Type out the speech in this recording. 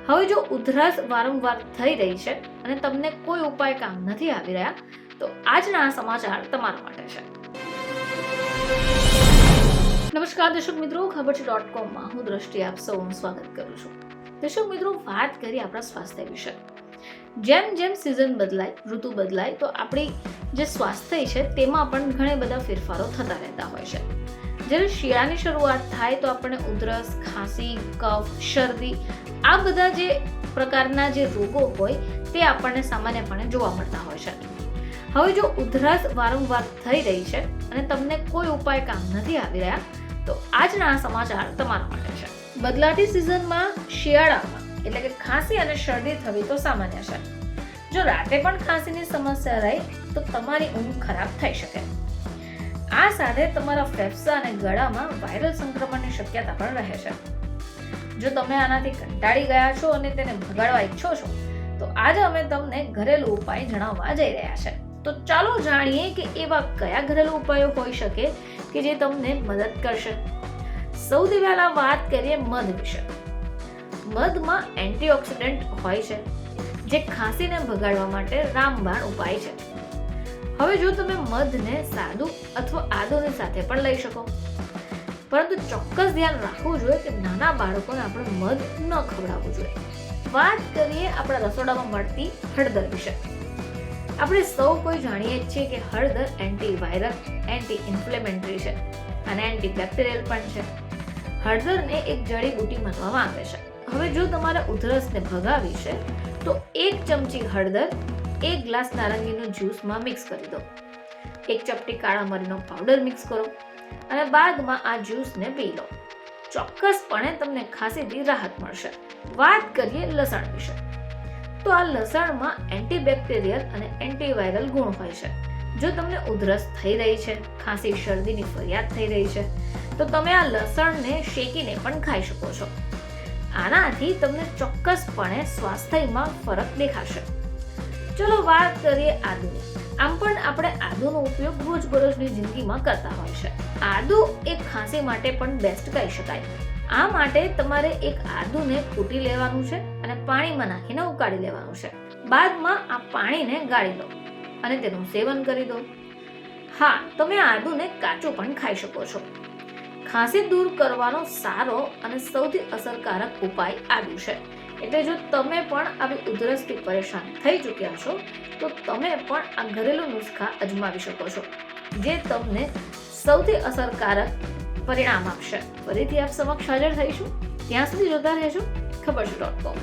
હવે જો ઉધરસ વારંવાર થઈ રહી છે અને તમને કોઈ ઉપાય કામ નથી આવી રહ્યા, તો આજના આ સમાચાર તમારા માટે છે. નમસ્કાર દર્શક મિત્રો, ખબર છે .com હું દ્રષ્ટિ આપ સૌનું સ્વાગત કરું છું. દર્શક મિત્રો, વાત કરીએ આપણા સ્વાસ્થ્ય વિશે. જેમ જેમ સિઝન બદલાય, ઋતુ બદલાય, તો આપણી જે સ્વાસ્થ્ય છે તેમાં પણ ઘણા બધા ફેરફારો થતા રહેતા હોય છે. જ્યારે શિયાળાની શરૂઆત થાય તો આપણને ઉધરસ, ખાંસી, કફ, શરદી આ બધા જે પ્રકારના જે રોગો હોય તે આપણને સામાન્યપણે જોવા મળતા હોય છે. હવે જો ઉધરસ વારંવાર થઈ રહી છે અને તમને કોઈ ઉપાય કામ નથી આવી રહ્યા, તો આજના આ સમાચાર તમારા માટે છે. બદલાતી સિઝનમાં શિયાળામાં એટલે કે ખાંસી અને શરદી થવી તો સામાન્ય છે. જો રાતે પણ ખાંસીની સમસ્યા રહે તો તમારી ઊંઘ ખરાબ થઈ શકે. આ સાથે તમારા ફેફસા અને ગળામાં વાયરલ સંક્રમણની શક્યતા પણ રહે છે. જો તમે આનાથી કંટાળી ગયા છો અને તેને ભગાડવા ઈચ્છો છો, તો આજે અમે તમને ઘરેલું ઉપાય જણાવવા જઈ રહ્યા છે. તો ચાલો જાણીએ કે એવા કયા ઘરેલું ઉપાયો હોઈ શકે કે જે તમને મદદ કરશે. સૌથી પહેલા વાત કરીએ મધ વિશે. મધમાં એન્ટીઓક્સિડન્ટ હોય છે, જે ખાંસીને ભગાડવા માટે રામબાણ ઉપાય છે. હવે જો તમે મધને સાદું અથવા આદુની સાથે પણ લઈ શકો, પરંતુ ચોક્કસ ધ્યાન રાખવું જોઈએ કે નાના બાળકોને આપણે મધ ન ખવડાવવું જોઈએ. વાત કરીએ આપણા રસોડામાં મળતી હળદર વિશે. આપણે સૌ કોઈ જાણીએ છીએ કે હળદર એન્ટીવાયરલ, એન્ટી ઇન્ફ્લેમેટરી છે અને એન્ટીબેક્ટેરિયલ પણ છે. હળદરને એક જડીબુટ્ટી માનવામાં આવે છે. હવે જો તમારે ઉધરસને ભગાવી છે તો 1 ચમચી હળદર 1 ગ્લાસ નારંગીનું જ્યુસમાં મિક્સ કરી દો. 1 ચપટી કાળા મરીનો પાવડર મિક્સ કરો અને બાદમાં આ જ્યુસને પી લો. ચોક્કસપણે તમને ખાંસીથી રાહત મળશે. વાત કરીએ લસણ વિશે. તો આ લસણમાં એન્ટીબેક્ટેરિયલ અને એન્ટીવાયરલ ગુણ હોય છે. જો તમને ઉધરસ થઈ રહી છે, ખાંસી શરદીની ફરિયાદ થઈ રહી છે, તો તમે આ લસણને શેકીને પણ ખાઈ શકો છો. આનાથી તમને ચોક્કસપણે સ્વાસ્થ્યમાં ફરક દેખાશે. ચલો વાત કરીએ આદુની. આમ પણ આપણે આદુનો ઉપયોગ રોજબરોજની જિંદગીમાં કરતા હોય છે. આદુ એક ખાંસી માટે પણ બેસ્ટ કહી શકાય. આ માટે તમારે એક આદુને કૂટી લેવાનું છે અને પાણીમાં નાખીને ઉકાળી લેવાનું છે. બાદમાં આ પાણીને ગાળી લો અને તેનું સેવન કરી દો. હા, તમે આદુને કાચું પણ ખાઈ શકો છો. ખાંસી દૂર કરવાનો સારો અને સૌથી અસરકારક ઉપાય આદુ છે. એટલે જો તમે પણ આવી ઉધરસથી પરેશાન થઈ ચૂક્યા છો, તો તમે પણ આ ઘરેલું નુસ્ખા અજમાવી શકો છો, જે તમને સૌથી અસરકારક પરિણામ આપશે. ફરીથી આપ સમક્ષ હાજર થઈશું. ત્યાં સુધી જોતા રહેજો ખબર છે .com.